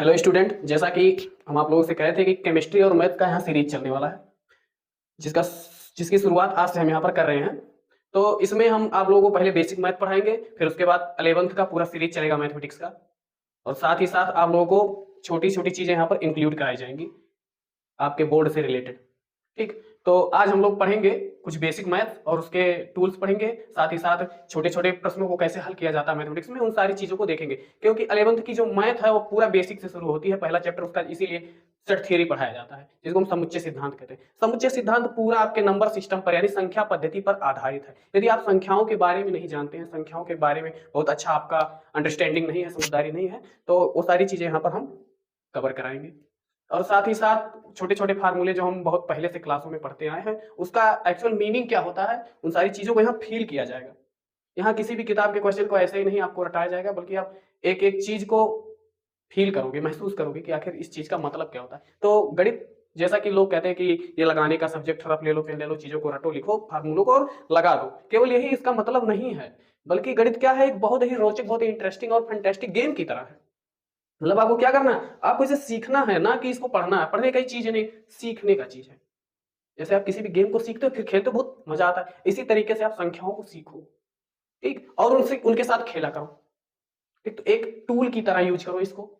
Hello student, जैसा कि हम आप लोगों से कहे थे कि केमिस्ट्री और मैथ का यहाँ सीरीज चलने वाला है, जिसका जिसकी शुरुआत आज से हम यहाँ पर कर रहे हैं। तो इसमें हम आप लोगों को पहले बेसिक मैथ पढ़ाएंगे, फिर उसके बाद 11th का पूरा सीरीज चलेगा मैथमेटिक्स का, और साथ ही साथ आप लोगों को छोटी छोटी चीजें यहाँ पर इंक्लूड कराई जाएंगी आपके बोर्ड से रिलेटेड। ठीक, तो आज हम लोग पढ़ेंगे कुछ बेसिक मैथ और उसके टूल्स पढ़ेंगे, साथ ही साथ छोटे छोटे प्रश्नों को कैसे हल किया जाता है मैथमेटिक्स में, उन सारी चीजों को देखेंगे। क्योंकि 11th की जो मैथ है वो पूरा बेसिक से शुरू होती है, पहला चैप्टर उसका, इसीलिए सेट थ्योरी पढ़ाया जाता है, जिसको हम समुच्चय सिद्धांत कहते हैं। समुच्चय सिद्धांत पूरा आपके नंबर सिस्टम पर यानी संख्या पद्धति पर आधारित है। यदि आप संख्याओं के बारे में नहीं जानते हैं, संख्याओं के बारे में बहुत अच्छा आपका अंडरस्टैंडिंग नहीं है, समझदारी नहीं है, तो वो सारी चीजें यहाँ पर हम कवर कराएंगे। और साथ ही साथ छोटे छोटे फार्मूले जो हम बहुत पहले से क्लासों में पढ़ते आए हैं, उसका एक्चुअल मीनिंग क्या होता है, उन सारी चीजों को यहाँ फील किया जाएगा। यहाँ किसी भी किताब के क्वेश्चन को ऐसे ही नहीं आपको रटाया जाएगा, बल्कि आप एक एक चीज को फील करोगे, महसूस करोगे कि आखिर इस चीज का मतलब क्या होता है। तो गणित, जैसा कि लोग कहते हैं कि ये लगाने का सब्जेक्ट, रफ ले लो, पेन ले लो, चीजों को रटो, लिखो फार्मूलों को और लगा दो, केवल यही इसका मतलब नहीं है। बल्कि गणित क्या है, एक बहुत ही रोचक, बहुत ही इंटरेस्टिंग और फैंटास्टिक गेम की तरह है। मतलब आपको क्या करना है, आपको इसे सीखना है, ना कि इसको पढ़ना है। पढ़ने का चीज नहीं, सीखने का चीज है। जैसे आप किसी भी गेम को सीखते हो, फिर खेलते हो, बहुत मजा आता है, इसी तरीके से आप संख्याओं को सीखो, ठीक, और उनसे उनके साथ खेला करो, ठीक। तो एक टूल की तरह यूज करो इसको।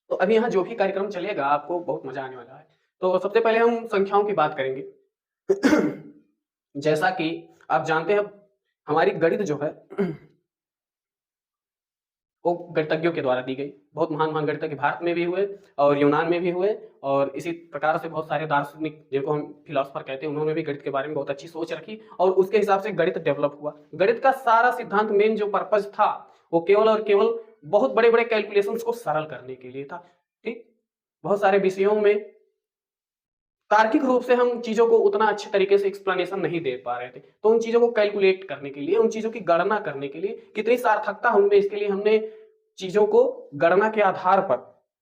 तो अभी यहाँ जो भी कार्यक्रम चलेगा, आपको बहुत मजा आने वाला है। तो सबसे पहले हम संख्याओं की बात करेंगे। जैसा कि आप जानते हैं, हमारी गणित जो है वो गणितज्ञों के द्वारा दी गई। बहुत महान महान गणितज्ञ भारत में भी हुए और यूनान में भी हुए, और इसी प्रकार से बहुत सारे दार्शनिक, जिनको हम फिलोसफर कहते हैं, उन्होंने भी गणित के बारे में बहुत अच्छी सोच रखी, और उसके हिसाब से गणित डेवलप हुआ। गणित का सारा सिद्धांत, मेन जो पर्पज था, वो केवल और केवल बहुत बड़े बड़े कैलकुलेशंस को सरल करने के लिए था, ठीक। बहुत सारे विषयों में तार्किक रूप से हम चीजों को उतना अच्छे तरीके से एक्सप्लेनेशन नहीं दे पा रहे थे, तो उन चीजों को कैलकुलेट करने के लिए, उन चीजों की गणना करने के लिए, कितनी सार्थकता उनमें, इसके लिए हमने चीजों को गणना के आधार पर,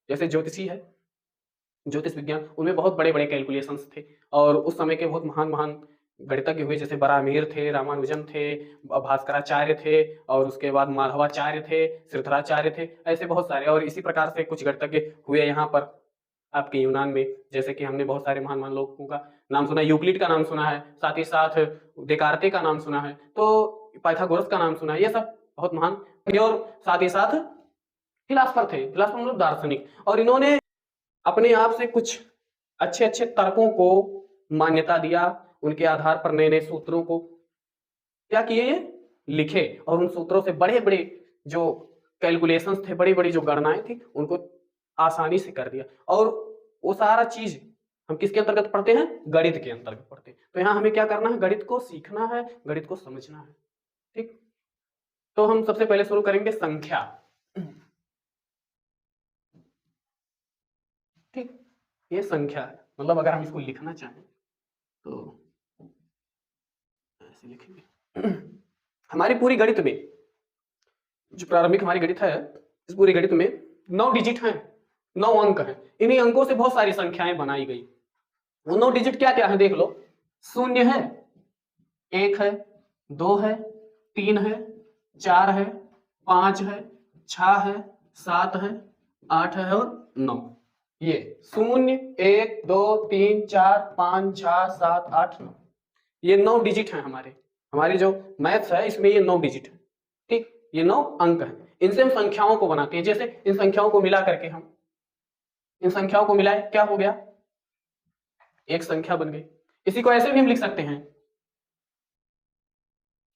जैसे ज्योतिषी है, ज्योतिष विज्ञान, उनमें बहुत बड़े बड़े कैलकुलेशंस थे। और उस समय के बहुत महान महान गणितज्ञ हुए, जैसे बरामीर थे, रामानुजन थे, भास्कराचार्य थे, और उसके बाद माधवाचार्य थे, श्रीधराचार्य थे, ऐसे बहुत सारे। और इसी प्रकार से कुछ गणितज्ञ हुए यहाँ पर आपके यूनान में, जैसे कि हमने बहुत सारे महान महान लोगों का नाम सुना, यूक्लिड का नाम सुना है, साथ ही साथ देकार्ते का नाम सुना है, तो पाइथागोरस का नाम सुना है। ये सब बहुत महान, और साथ ही साथ फिलासफर थे, फिलासफर मतलब दार्शनिक, और इन्होंने अपने आप से कुछ अच्छे अच्छे तर्कों को मान्यता दिया, उनके आधार पर नए नए सूत्रों को क्या किए, ये लिखे, और उन सूत्रों से बड़े बड़े जो कैलकुलेशंस थे, बड़ी बड़ी जो गणनाएं थी, उनको आसानी से कर दिया। और वो सारा चीज हम किसके अंतर्गत पढ़ते हैं, गणित के अंतर्गत पढ़ते हैं। तो यहाँ हमें क्या करना है, गणित को सीखना है, गणित को समझना है, ठीक। तो हम सबसे पहले शुरू करेंगे संख्या, ठीक। ये संख्या है, मतलब अगर हम इसको लिखना चाहें तो ऐसे लिखेंगे। हमारी पूरी गणित में, जो प्रारंभिक हमारी गणित है, इस पूरी गणित में 9 डिजिट हैं, 9 अंक हैं। इन्हीं अंकों से बहुत सारी संख्याएं बनाई गई। वो 9 डिजिट क्या क्या है देख लो। शून्य है, 1 है, 2 है, 3 है, 4 है, 5 है, 6 है, 7 है, 8 है और 9। ये 0, 1, 2, 3, 4, 5, 6, 7, 8, 9, ये 9 डिजिट है हमारे। हमारी जो मैथ्स है इसमें ये 9 डिजिट है, ठीक। ये 9 अंक है, इनसे हम संख्याओं को बनाते हैं। जैसे इन संख्याओं को मिला करके हम, इन संख्याओं को मिलाए, क्या हो गया, एक संख्या बन गई। इसी को ऐसे भी हम लिख सकते हैं,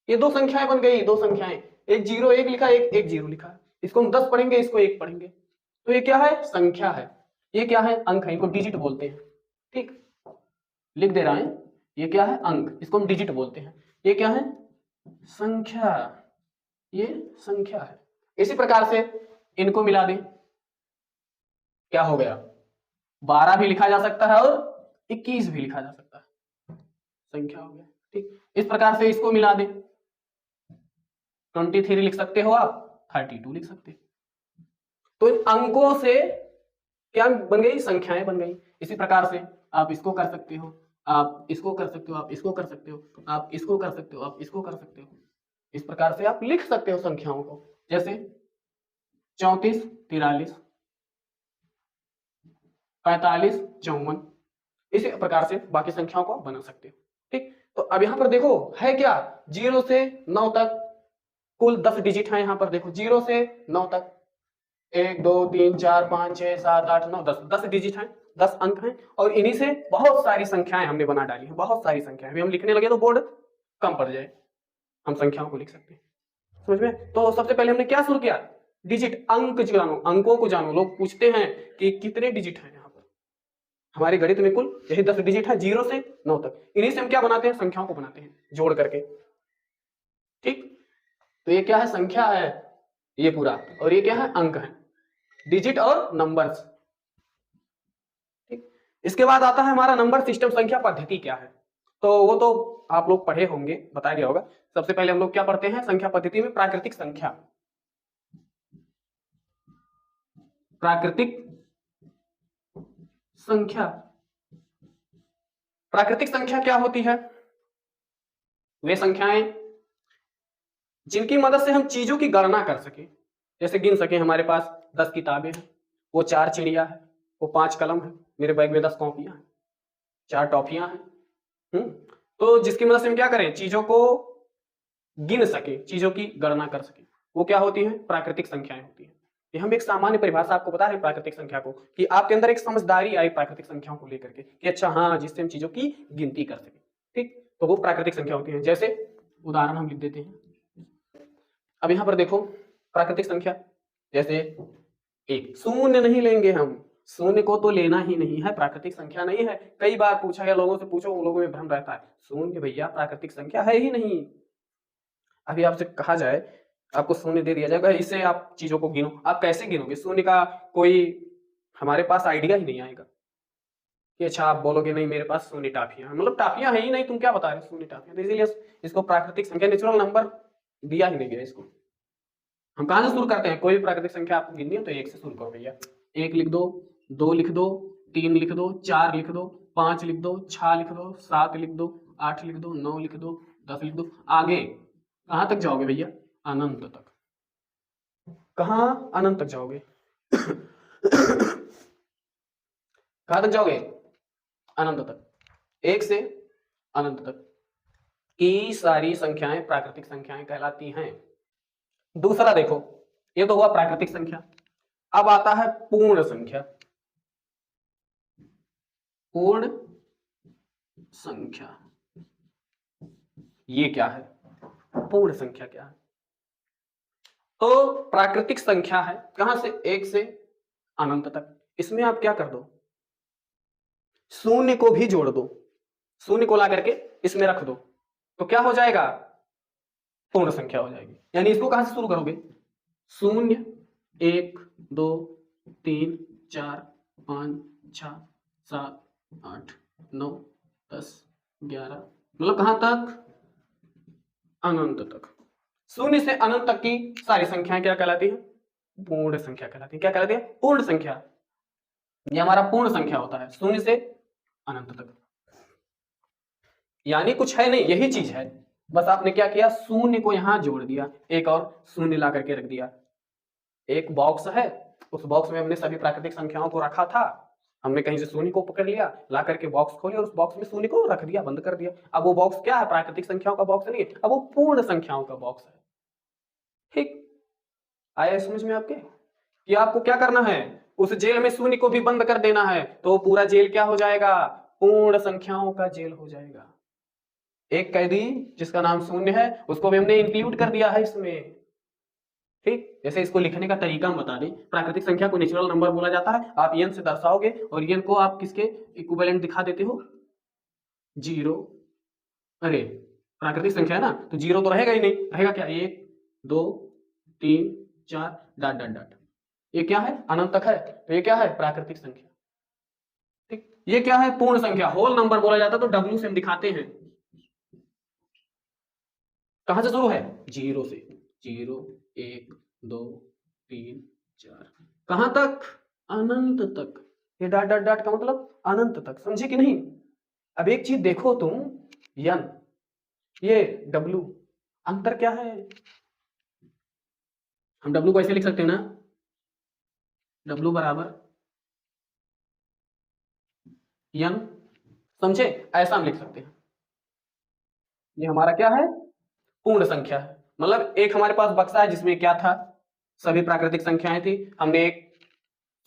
ये 2 संख्याएं बन गई, 2 संख्याएं, एक 0 1 लिखा, एक 1 0 लिखा। इसको हम 10 पढ़ेंगे, इसको 1 पढ़ेंगे, तो ये क्या है, संख्या है। ये क्या है, अंक है, इनको डिजिट बोलते हैं, ठीक। लिख दे रहा है, ये क्या है, अंक, इसको हम डिजिट बोलते हैं। ये क्या है, संख्या, ये संख्या है। इसी प्रकार से इनको मिला दें, क्या हो गया, 12 भी लिखा जा सकता है और 21 भी लिखा जा सकता है, संख्या हो गया, ठीक। इस प्रकार से इसको मिला दें, 23 लिख सकते हो आप, 32 लिख सकते हो। तो इन अंकों से क्या बन गई, संख्याएं बन गई। इसी प्रकार से आप इसको कर सकते हो, आप इसको कर सकते हो, आप इसको कर सकते हो, आप इसको कर सकते हो, आप इसको कर सकते हो। इस प्रकार से आप लिख सकते हो संख्याओं को, जैसे 34 43, 45, 54। इसी प्रकार से बाकी संख्याओं को बना सकते हो। ठीक, तो अब यहां पर देखो है क्या, 0 से 9 तक कुल 10 डिजिट है। यहां पर देखो 0 से 9 तक 1 2 3 4 5 6 7 8 9 10, 10 डिजिट हैं, 10 अंक हैं। और इन्हीं से बहुत सारी संख्याएं हमने बना डाली हैं, बहुत सारी संख्याएं। अभी हम लिखने लगे तो बोर्ड कम पड़ जाए, हम संख्याओं को लिख सकते हैं। समझ में? तो सबसे पहले हमने क्या शुरू किया, डिजिट, अंक जानो, अंकों को जानो। लोग पूछते हैं कि कितने डिजिट हैं यहाँ पर, हमारे गणित में कुल यही 10 डिजिट है, 0 से 9 तक। इन्हीं से हम क्या बनाते हैं, संख्याओं को बनाते हैं जोड़ करके। ठीक, तो ये क्या है, संख्या है ये पूरा, और ये क्या है, अंक है, डिजिट और नंबर्स। ठीक, इसके बाद आता है हमारा नंबर सिस्टम, संख्या पद्धति क्या है, तो वो तो आप लोग पढ़े होंगे, बताया गया होगा। सबसे पहले हम लोग क्या पढ़ते हैं संख्या पद्धति में, प्राकृतिक संख्या। प्राकृतिक संख्या, प्राकृतिक संख्या क्या होती है, वे संख्याएं जिनकी मदद से हम चीजों की गणना कर सके, जैसे गिन सके। हमारे पास 10 किताबें हैं, वो 4 चिड़िया है, वो 5 कलम है, मेरे बैग में 10 कॉपियां हैं, 4 टॉफियां हैं। तो जिसकी मदद से हम क्या करें, चीजों को गिन सके, चीजों की गणना कर सके, वो क्या होती है, प्राकृतिक संख्याएं होती है। ये हम एक सामान्य परिभाषा आपको बता रहे हैं प्राकृतिक संख्या को, कि आपके अंदर एक समझदारी आई प्राकृतिक संख्याओं को लेकर के, कि अच्छा हाँ, जिससे हम चीजों की गिनती कर सके। ठीक, तो वो प्राकृतिक संख्या होती है। जैसे उदाहरण हम लिख देते हैं। अब यहां पर देखो प्राकृतिक संख्या, जैसे एक, शून्य नहीं लेंगे हम, शून्य को तो लेना ही नहीं है, प्राकृतिक संख्या नहीं है। कई बार पूछा गया, लोगों से पूछो, उन लोगों में भ्रम रहता है, शून्य भैया प्राकृतिक संख्या है ही नहीं। अभी आपसे कहा जाए, आपको शून्य दे दिया जाएगा, इससे आप चीजों को गिनो, आप कैसे गिनोगे, शून्य का कोई हमारे पास आइडिया ही नहीं आएगा कि अच्छा आप बोलोगे नहीं मेरे पास शून्य टाफियां, मतलब टाफियां है ही नहीं, तुम क्या बता रहे हो शून्य टाफियां। तो इसीलिए इसको प्राकृतिक संख्या, नेचुरल नंबर दिया ही नहीं गया इसको। हम कहां से शुरू करते हैं, कोई भी प्राकृतिक संख्या आपको गिननी हो तो 1 से शुरू करो भैया। 1 लिख दो, 2 लिख दो, 3 लिख दो, 4 लिख दो, 5 लिख दो, 6 लिख दो, 7 लिख दो, 8 लिख दो, 9 लिख दो, 10 लिख दो। आगे कहां तक जाओगे भैया, अनंत तक। कहां, अनंत तक जाओगे। कहां तक जाओगे, अनंत तक। 1 से अनंत तक की सारी संख्याएं प्राकृतिक संख्याएं कहलाती हैं। दूसरा देखो, ये तो हुआ प्राकृतिक संख्या। अब आता है पूर्ण संख्या। पूर्ण संख्या ये क्या है, पूर्ण संख्या क्या है, तो प्राकृतिक संख्या है, कहां से, 1 से अनंत तक। इसमें आप क्या कर दो, शून्य को भी जोड़ दो, शून्य को ला करके इसमें रख दो, तो क्या हो जाएगा, पूर्ण संख्या हो जाएगी। यानी इसको कहां से शुरू करोगे, 0 1 2 3 4 5 6 7 8 9 10 11, मतलब कहां तक, अनंत तक। 0 से अनंत तक की सारी संख्याएं क्या कहलाती है, पूर्ण संख्या कहलाती है। क्या कहलाती है, पूर्ण संख्या। ये हमारा पूर्ण संख्या होता है 0 से अनंत तक। यानी कुछ है नहीं, यही चीज है, बस आपने क्या किया, शून्य को यहां जोड़ दिया, एक और शून्य ला करके रख दिया। एक बॉक्स है, उस बॉक्स में हमने सभी प्राकृतिक संख्याओं को रखा था, हमने कहीं से शून्य को पकड़ लिया, ला करके बॉक्स खोले और उस बॉक्स में शून्य को रख दिया, बंद कर दिया। अब वो बॉक्स क्या है, प्राकृतिक संख्याओं का बॉक्स नहीं है, अब वो पूर्ण संख्याओं का बॉक्स है। ठीक, आया समझ में आपके, कि आपको क्या करना है, उस जेल में शून्य को भी बंद कर देना है, तो पूरा जेल क्या हो जाएगा, पूर्ण संख्याओं का जेल हो जाएगा। एक कैदी जिसका नाम शून्य है, उसको भी हमने इंक्लूड कर दिया है इसमें। ठीक, जैसे इसको लिखने का तरीका हम बता दें, प्राकृतिक संख्या को नेचुरल नंबर बोला जाता है। आप एन से दर्शाओगे और एन को आप किसके इक्विवेलेंट दिखा देते हो, 0। अरे प्राकृतिक संख्या है ना, तो 0 तो रहेगा ही नहीं, रहेगा क्या, 1 2 3 4 डॉट डॉट डॉट। ये क्या है, अनंत तक है, तो ये क्या है, प्राकृतिक संख्या। ठीक, ये क्या है, पूर्ण संख्या, होल नंबर बोला जाता है, तो डब्ल्यू से हम दिखाते हैं। कहां से शुरू है, 0 से, 0 1 2 3 4, कहां तक, अनंत तक। ये डॉट डॉट डॉट का मतलब अनंत तक, समझे कि नहीं। अब एक चीज देखो तुम, यन, ये डब्ल्यू, अंतर क्या है, हम डब्ल्यू को ऐसे लिख सकते हैं ना, डब्ल्यू बराबर n, समझे? ऐसा हम लिख सकते हैं। ये हमारा क्या है? पूर्ण संख्या है। मतलब एक हमारे पास बक्सा है जिसमें क्या था? सभी प्राकृतिक संख्याएं थी। हमने एक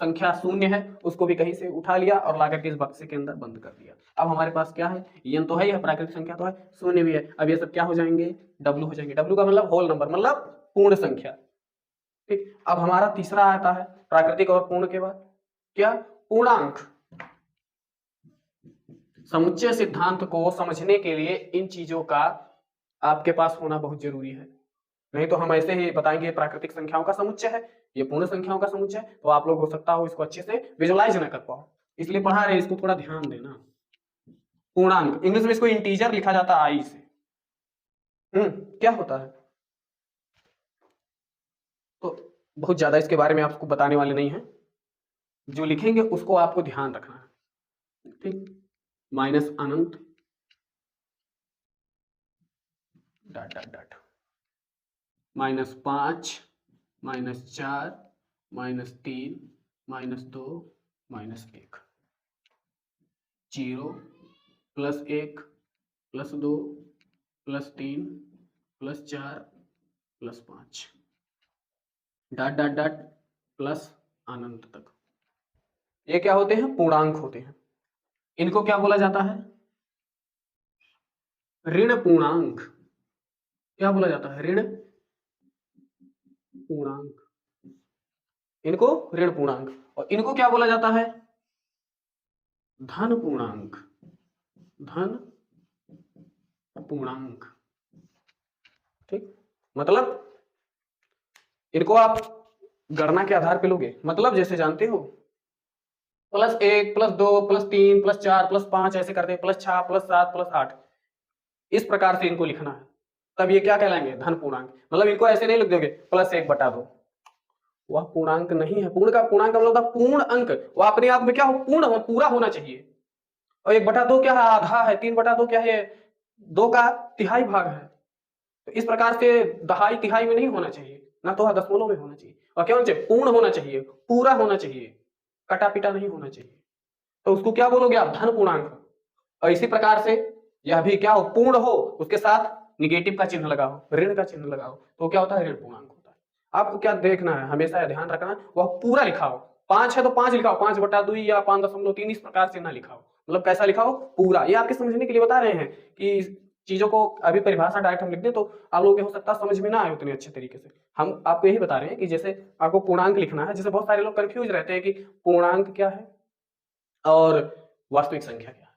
संख्या शून्य है उसको भी कहीं से उठा लिया और लाकर के इस बक्से के अंदर बंद कर दिया। अब हमारे पास क्या है? n तो है ही है, प्राकृतिक संख्या तो है, शून्य भी है। अब ये सब क्या हो जाएंगे? w हो जाएंगे। w का मतलब होल नंबर, मतलब पूर्ण संख्या। ठीक, अब हमारा तीसरा आता है प्राकृतिक और पूर्ण के बाद क्या? पूर्णांक। समुच्चय सिद्धांत को समझने के लिए इन चीजों का आपके पास होना बहुत जरूरी है। नहीं तो हम ऐसे ही बताएंगे प्राकृतिक संख्याओं का समुच्चय है, ये पूर्ण संख्याओं का समुच्चय है, तो आप लोग हो सकता हो इसको अच्छे से विजुलाइज ना कर पाओ, इसलिए पढ़ा रहे हैं, इसको थोड़ा ध्यान देना। पूर्णांक, इंग्लिश में इसको इंटीजर लिखा जाता है आई से। क्या होता है? तो बहुत ज्यादा इसके बारे में आपको बताने वाले नहीं है, जो लिखेंगे उसको आपको ध्यान रखना है। ठीक, माइनस अनंत dot dot dot, -5, -4, -3, -2, -1, 0, +1, +2, +3, +4, +5 dot dot dot plus अनंत तक। ये क्या होते हैं? पूर्णांक होते हैं। इनको क्या बोला जाता है? ऋण पूर्णांक। क्या बोला जाता है? ऋण पूर्णांक। इनको ऋण पूर्णांक। और इनको क्या बोला जाता है? धन पूर्णांक। धन पूर्णांक। ठीक, मतलब इनको आप गणना के आधार पे लोगे, मतलब जैसे जानते हो +1, +2, +3, +4, +5 ऐसे करते हैं, +6, +7, +8, इस प्रकार से इनको लिखना है। तब ये क्या कहलाएंगे? धन पूर्णांक। मतलब इनको ऐसे नहीं लिख दोगे +1/2, वह पूर्णांक नहीं है। पूर्ण का पूर्णांक का मतलब होता है पूर्ण अंक, वह अपने आप में क्या हो? पूर्ण हो, पूरा होना चाहिए। और 1/2 क्या है? आधा है। 3/2 क्या है? 2 का तिहाई भाग है। तो इस प्रकार से दहाई तिहाई में नहीं होना चाहिए, ना तो दशमलव में होना चाहिए। और क्या होना चाहिए? पूर्ण होना चाहिए, पूरा होना चाहिए, कटा पिटा नहीं होना चाहिए। तो उसको क्या बोलोगे आप? धन पूर्णांक। और इसी प्रकार से यह भी क्या हो? पूर्ण हो, उसके साथ निगेटिव का चिन्ह लगाओ, ऋण का चिन्ह लगाओ, तो क्या होता है? ऋण पूर्णांक होता है। आपको क्या देखना है? हमेशा ध्यान रखना, वह पूरा लिखाओ। 5 है तो 5 लिखाओ, 5/2 या 5.3, इस प्रकार से ना लिखाओ। मतलब कैसा लिखाओ? पूरा। ये आपके समझने के लिए बता रहे हैं कि चीजों को अभी परिभाषा डायरेक्ट हम लिख दें तो आप लोगों को हो सकता है समझ में ना आए उतने अच्छे तरीके से। हम आपको यही बता रहे हैं कि जैसे आपको पूर्णांक लिखना है, जैसे बहुत सारे लोग कंफ्यूज रहते हैं कि पूर्णांक क्या है और वास्तविक संख्या क्या है,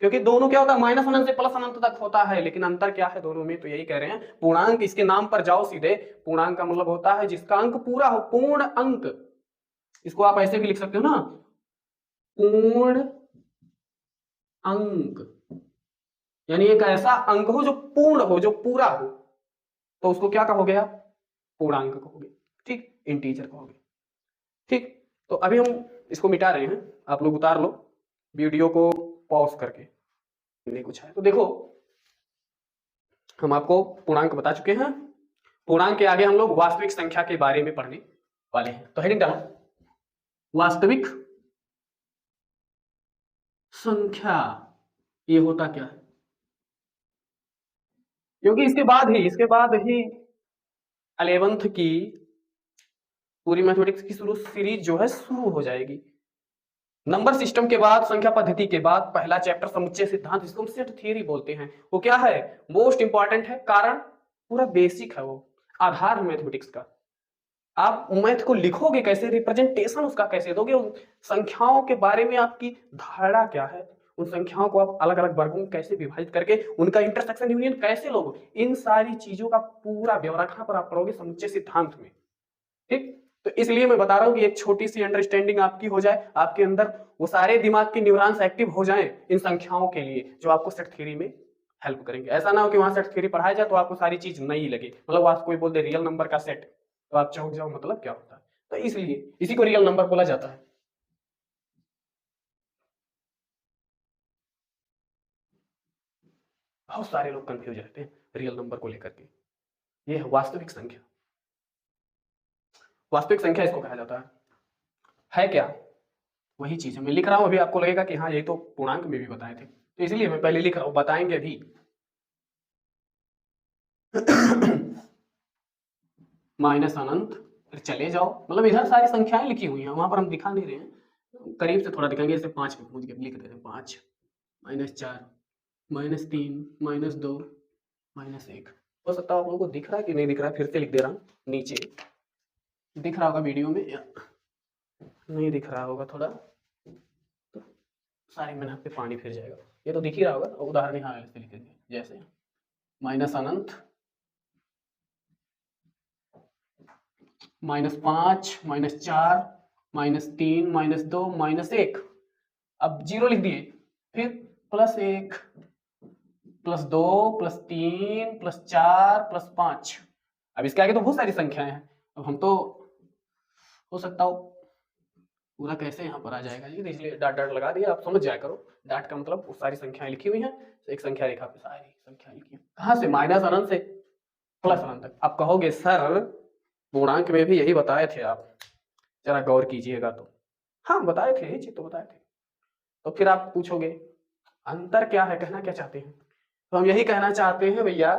क्योंकि दोनों क्या होता है? माइनस अनंत से प्लस अनंत तक होता है, लेकिन अंतर क्या है दोनों में? तो यही कह रहे हैं, पूर्णांक, इसके नाम पर जाओ सीधे। पूर्णांक का मतलब होता है जिसका अंक पूरा हो, पूर्ण अंक। इसको आप ऐसे भी लिख सकते हो ना, पूर्ण अंक, यानी एक ऐसा अंक हो जो पूर्ण हो, जो पूरा हो, तो उसको क्या कहोगे आप? पूर्णांक कहोगे। ठीक, इंटीजर कहोगे। ठीक, तो अभी हम इसको मिटा रहे हैं, आप लोग उतार लो वीडियो को पॉज करके। नहीं कुछ है तो देखो, हम आपको पूर्णांक बता चुके हैं। पूर्णांक के आगे हम लोग वास्तविक संख्या के बारे में पढ़ने वाले हैं। तो हेडिंग डालो, वास्तविक संख्या। ये होता क्या है? क्योंकि इसके बाद ही 11th की पूरी मैथमेटिक्स की शुरू सीरीज जो है शुरू हो जाएगी। नंबर सिस्टम के बाद, संख्या पद्धति के बाद पहला चैप्टर समुच्चय सिद्धांत, जिसको हम सेट थियरी बोलते हैं, वो क्या है? मोस्ट इंपॉर्टेंट है, कारण पूरा बेसिक है, वो आधार है मैथमेटिक्स का। आप मैथ को लिखोगे कैसे, रिप्रेजेंटेशन उसका कैसे दोगे, उन संख्याओं के बारे में आपकी धारणा क्या है, उन संख्याओं को आप अलग अलग वर्गों में कैसे विभाजित करके उनका इंटरसेक्शन यूनियन कैसे लोगे, इन सारी चीजों का पूरा ब्यौरा कहां पर आप पढ़ोगे? समुच्चय सिद्धांत में। ठीक, तो इसलिए मैं बता रहा हूं कि एक छोटी सी अंडरस्टैंडिंग आपकी हो जाए, आपके अंदर वो सारे दिमाग के न्यूरॉन्स एक्टिव हो जाएं इन संख्याओं के लिए, जो आपको सेट थ्योरी में हेल्प करेंगे। ऐसा ना हो कि वहां सेट थ्योरी पढ़ाया जाए तो आपको सारी चीज नई लगे, मतलब आप कोई बोल दे रियल नंबर का सेट, तो आप चौंक जाओ, मतलब क्या होता है। तो इसलिए इसी को रियल नंबर बोला जाता है। बहुत सारे लोग कंफ्यूज रहते हैं रियल नंबर को लेकर के। ये है वास्तविक संख्या। वास्तविक संख्या इसको कहा जाता है क्या? वही चीज है मैं लिख रहा हूँ, अभी आपको लगेगा कि हाँ ये तो पूर्णांक में भी बताए थे, तो इसलिए मैं पहले लिख रहा हूँ, बताएंगे भी। माइनस अनंत, फिर चले जाओ, मतलब इधर सारी संख्याएं लिखी हुई हैं, वहां पर हम दिखा नहीं रहे हैं, करीब से थोड़ा दिखाएंगे। जैसे 5 पे पहुंच गए, लिख देते हैं 5, -4, -3, -2, -1। हो सकता है आप लोगों को दिख रहा है कि नहीं दिख रहा है, फिर से लिख दे रहा हूँ नीचे, दिख रहा होगा वीडियो में या नहीं दिख रहा होगा थोड़ा, तो सारी मेहनत पे पानी फिर जाएगा। ये तो दिख ही रहा होगा, उदाहरण यहाँ ऐसे लिखेंगे, जैसे माइनस अनंत, -5, -4, -3, -2, -1। अब 0 लिख दिए, फिर +1, +2, +3, +4, +5। अब इसके आगे तो बहुत सारी संख्याएं हैं, अब हम तो हो सकता हो पूरा कैसे यहाँ पर आ जाएगा ये, तो इसलिए डाट डाट लगा दिया, आप समझ जाया करो। डाट का मतलब वो सारी संख्याएं लिखी हुई हैं, तो एक संख्या रेखा पे सारी संख्या लिखी है। कहाँ से? माइनस अनंत से प्लस अनंत तक। आप कहोगे सर पूर्णांक में भी यही बताए थे आप, जरा गौर कीजिएगा तो। हाँ बताए थे, यही चीज तो बताए थे। तो फिर आप पूछोगे अंतर क्या है, कहना क्या चाहते हैं? तो हम यही कहना चाहते हैं भैया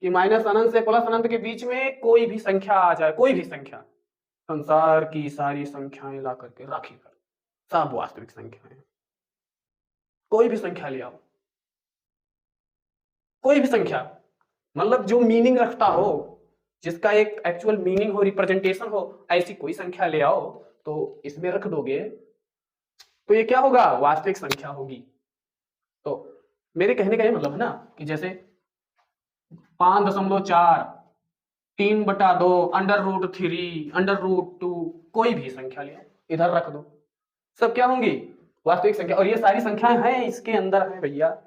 कि माइनस अनंत से प्लस अनंत के बीच में कोई भी संख्या आ जाए, कोई भी संख्या, संसार की सारी संख्याएं ला करके रखी कर, सब वास्तविक संख्याएं, कोई भी संख्या ले आओ, कोई भी संख्या, मतलब जो मीनिंग रखता हो, जिसका एक एक्चुअल मीनिंग हो, रिप्रेजेंटेशन हो, ऐसी कोई संख्या ले आओ, तो इसमें रख दोगे तो ये क्या होगा? वास्तविक संख्या होगी। तो मेरे कहने का ये मतलब है ना कि जैसे 5.4, 3/2, √3, √2, कोई भी संख्या ले इधर रख दो, सब क्या होंगी? वास्तविक संख्या। और ये सारी संख्याएं हैं इसके अंदर है भैया।